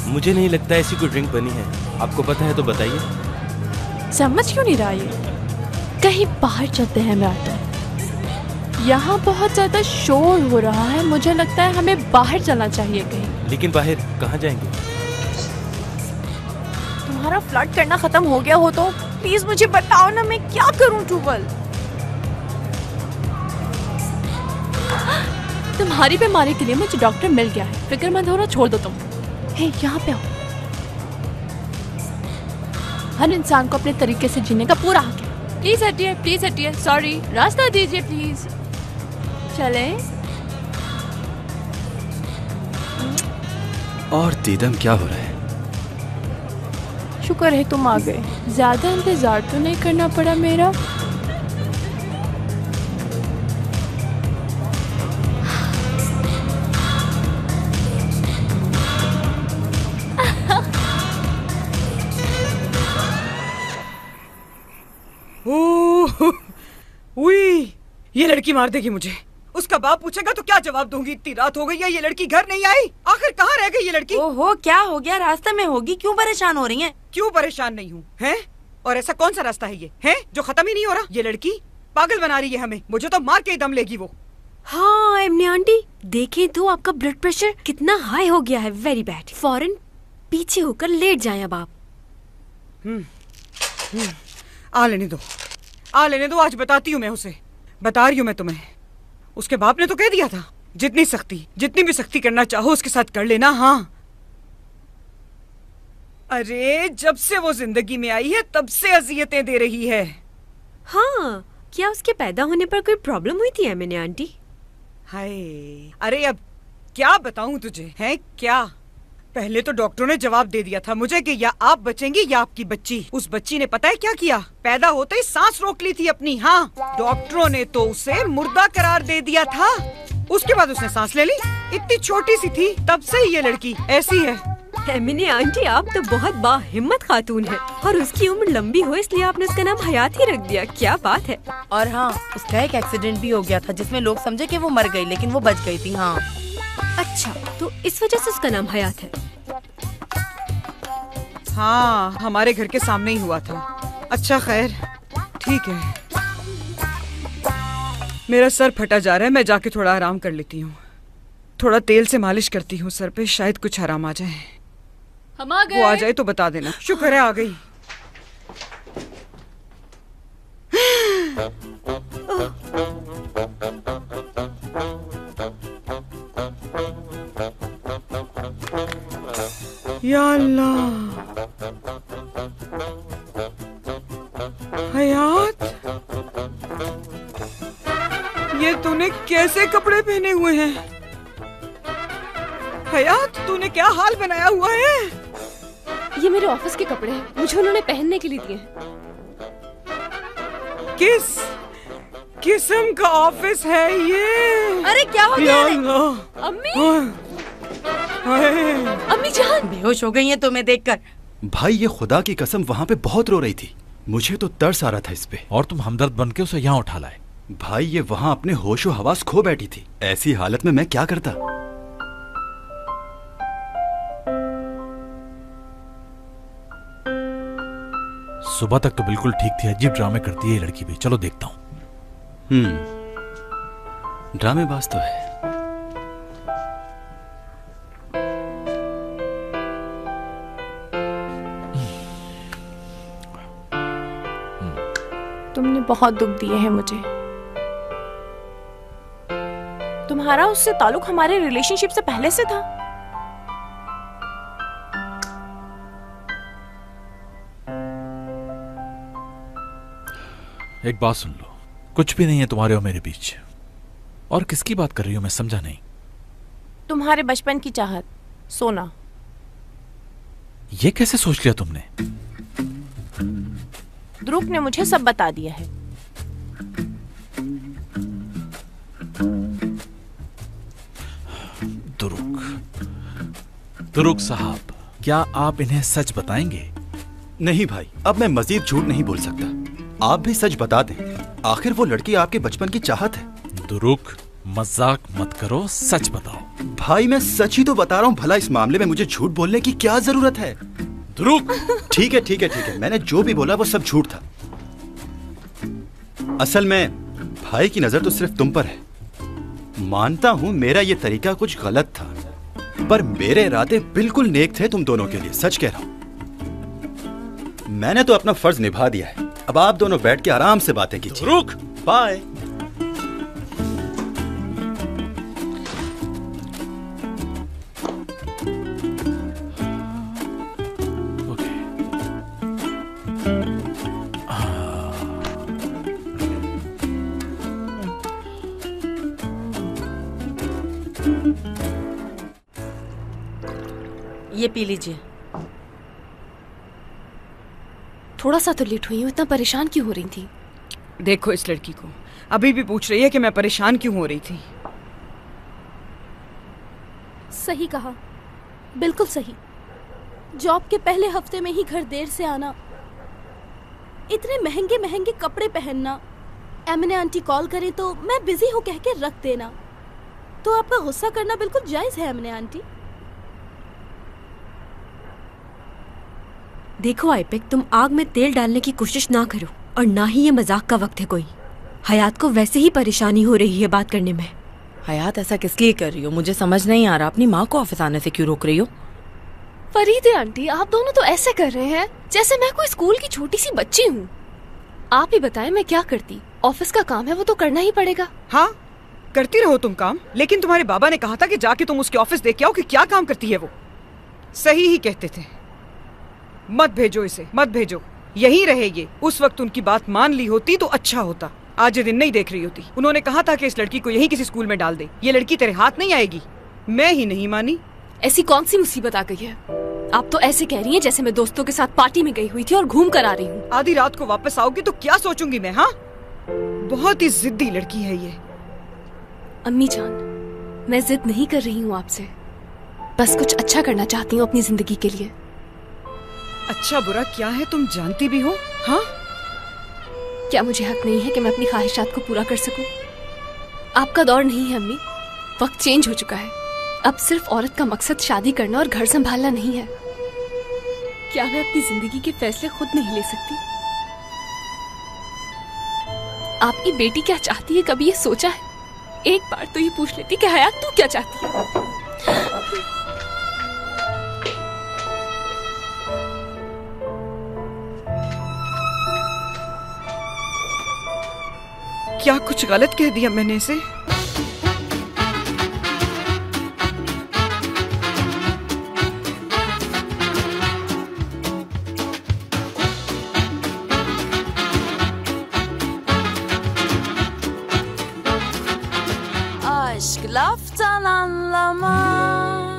मुझे नहीं लगता ऐसी कोई ड्रिंक बनी है। आपको पता है तो बताइए। समझ क्यों नहीं रहा ये? कहीं बाहर चलते हैं मैटर। यहाँ बहुत ज्यादा शोर हो रहा है, मुझे लगता है हमें बाहर चलना चाहिए कहीं। लेकिन बाहर कहाँ जाएंगे? तुम्हारा फ्लर्ट करना खत्म हो गया हो तो प्लीज मुझे बताओ ना, मैं क्या करूं टूवल? तुम्हारी बीमारी के लिए मुझे डॉक्टर मिल गया है, फिक्र मत हो रहा, छोड़ दो तुम। हे यहाँ पे आओ। हर इंसान को अपने तरीके से जीने का पूरा हक है। प्लीज हटिए, सॉरी, रास्ता दीजिए प्लीज। चले। और दीदम क्या हो रहा है? शुक्र है तुम आ गए, ज्यादा इंतजार तो नहीं करना पड़ा मेरा। ये लड़की मार देगी मुझे। उसका बाप पूछेगा तो क्या जवाब दूंगी? इतनी रात हो गई है, ये लड़की घर नहीं आई। आखिर कहाँ रह गई ये लड़की? ओहो, क्या हो गया? रास्ते में होगी, क्यों परेशान हो रही हैं? क्यों परेशान नहीं हूँ, हैं? और ऐसा कौन सा रास्ता है ये, हैं, जो खत्म ही नहीं हो रहा? ये लड़की पागल बना रही है हमें। मुझे तो मार के ही दम लेगी वो। हाँ एमनी आंटी, देखें तो आपका ब्लड प्रेशर कितना हाई हो गया है। Very bad. फौरन पीछे होकर लेट जाएं अब आप। आ लेने दो, आज बताती हूँ मैं उसे। बता रही हूँ मैं तुम्हें। उसके बाप ने तो कह दिया था जितनी भी सख्ती करना चाहो उसके साथ कर लेना। हाँ, अरे जब से वो जिंदगी में आई है तब से अजियतें दे रही है। हाँ, क्या उसके पैदा होने पर कोई प्रॉब्लम हुई थी एमनी आंटी? हाय, अरे अब क्या बताऊं तुझे, है क्या? पहले तो डॉक्टरों ने जवाब दे दिया था मुझे कि या आप बचेंगी या आपकी बच्ची। उस बच्ची ने पता है क्या किया? पैदा होते ही सांस रोक ली थी अपनी। हाँ, डॉक्टरों ने तो उसे मुर्दा करार दे दिया था। उसके बाद उसने सांस ले ली। इतनी छोटी सी थी, तब से ही ये लड़की ऐसी है। एमनी आंटी, आप तो बहुत बाहिम्मत खातून है, और उसकी उम्र लंबी हो इसलिए आपने उसका नाम हयात ही रख दिया। क्या बात है। और हाँ, उसका एक एक्सीडेंट भी हो गया था जिसमें लोग समझे कि वो मर गई, लेकिन वो बच गई थी। हाँ, अच्छा, तो इस वजह से उसका नाम हयात है। हाँ, हमारे घर के सामने ही हुआ था। अच्छा खैर, ठीक है। मेरा सर फटा जा रहा है, मैं जाके थोड़ा आराम कर लेती हूँ। थोड़ा तेल से मालिश करती हूँ सर पे, शायद कुछ आराम आ जाए। हम आ गए। वो आ जाए तो बता देना। शुक्र है आ गई। या अल्लाह, हयात, ये तूने कैसे कपड़े पहने हुए हैं? हयात, तूने क्या हाल बनाया हुआ है? ये मेरे ऑफिस के कपड़े हैं, मुझे उन्होंने पहनने के लिए दिए हैं। किस किस्म का ऑफिस है ये? अरे क्या हो गया? अम्मी, अम्मी जान बेहोश हो गई हैं तुम्हें देखकर। भाई, ये खुदा की कसम वहाँ पे बहुत रो रही थी। मुझे तो तरस आ रहा था इस पे। और तुम हमदर्द बन के उसे यहाँ उठा लाए। भाई, ये वहाँ अपने होश व हवास खो बैठी थी। ऐसी हालत में मैं क्या करता? सुबह तक तो बिल्कुल ठीक थी, अजीब ड्रामे करती है ये लड़की भी। चलो देखता हूँ। ड्रामेबाज तो है। तुमने बहुत दुख दिए हैं मुझे। तुम्हारा उससे ताल्लुक हमारे रिलेशनशिप से पहले से था। एक बात सुन लो, कुछ भी नहीं है तुम्हारे और मेरे बीच। और किसकी बात कर रही हो मैं समझा नहीं। तुम्हारे बचपन की चाहत, सोना। ये कैसे सोच लिया तुमने? ध्रुव ने मुझे सब बता दिया है। दुरुक साहब, क्या आप इन्हें सच बताएंगे? नहीं भाई, अब मैं मजीद झूठ नहीं बोल सकता। आप भी सच बता दें। आखिर वो लड़की आपके बचपन की चाहत है। दुरुक, मजाक मत करो, सच बताओ। भाई मैं सच ही तो बता रहा हूँ, भला इस मामले में मुझे झूठ बोलने की क्या जरूरत है? ध्रुव, ठीक है ठीक है ठीक है, मैंने जो भी बोला वो सब झूठ था। असल में भाई की नजर तो सिर्फ तुम पर है। मानता हूं मेरा ये तरीका कुछ गलत था, पर मेरे इरादे बिल्कुल नेक थे तुम दोनों के लिए, सच कह रहा हूं। मैंने तो अपना फर्ज निभा दिया है। अब आप दोनों बैठ के आराम से बातें कीजिए। रुक। बाय। ये पी लीजिए। थोड़ा सा तो लेट हुई हूँ, इतना परेशान क्यों हो रही थी? देखो इस लड़की को, अभी भी पूछ रही है कि मैं परेशान क्यों हो रही थी। सही कहा, बिल्कुल सही। जॉब के पहले हफ्ते में ही घर देर से आना, इतने महंगे महंगे कपड़े पहनना, एमने आंटी कॉल करे तो मैं बिजी हूँ कह के रख देना, तो आपका गुस्सा करना बिल्कुल जायज है एमने आंटी। देखो आइपेक, तुम आग में तेल डालने की कोशिश ना करो, और ना ही ये मजाक का वक्त है कोई। हयात को वैसे ही परेशानी हो रही है बात करने में। हयात ऐसा किस लिए कर रही हो? मुझे समझ नहीं आ रहा। अपनी माँ को ऑफिस आने से क्यों रोक रही हो? फरीदे आंटी, आप दोनों तो ऐसे कर रहे हैं जैसे मैं कोई स्कूल की छोटी सी बच्ची हूँ। आप ही बताएं मैं क्या करती? ऑफिस का काम है, वो तो करना ही पड़ेगा। हाँ, करती रहो तुम काम, लेकिन तुम्हारे बाबा ने कहा था कि जाके तुम उसके ऑफिस देख के आओ कि क्या काम करती है वो। सही ही कहते थे। मत भेजो इसे, मत भेजो, यहीं रहे ये। उस वक्त उनकी बात मान ली होती तो अच्छा होता। आज ये दिन नहीं देख रही होती। उन्होंने कहा था कि इस लड़की को यहीं किसी स्कूल में डाल दे। ये लड़की तेरे हाथ नहीं आएगी। मैं ही नहीं मानी। ऐसी कौन सी मुसीबत आ गई है? आप तो ऐसे कह रही हैं जैसे मैं दोस्तों के साथ पार्टी में गई हुई थी और घूम कर आ रही हूँ। आधी रात को वापस आओगी तो क्या सोचूंगी मैं? हाँ, बहुत ही जिद्दी लड़की है ये। अम्मी जान, मैं जिद नहीं कर रही हूँ आपसे, बस कुछ अच्छा करना चाहती हूँ अपनी जिंदगी के लिए। अच्छा बुरा क्या है तुम जानती भी हो? हाँ, क्या मुझे हक नहीं है कि मैं अपनी ख्वाहिशात को पूरा कर सकूं? आपका दौर नहीं है अम्मी, वक्त चेंज हो चुका है। अब सिर्फ औरत का मकसद शादी करना और घर संभालना नहीं है। क्या मैं अपनी जिंदगी के फैसले खुद नहीं ले सकती? आपकी बेटी क्या चाहती है, कभी ये सोचा है? एक बार तो ये पूछ लेती कि हयात तू क्या चाहती है? क्या कुछ गलत कह दिया मैंने इसे? Aşk laftan anlamaz.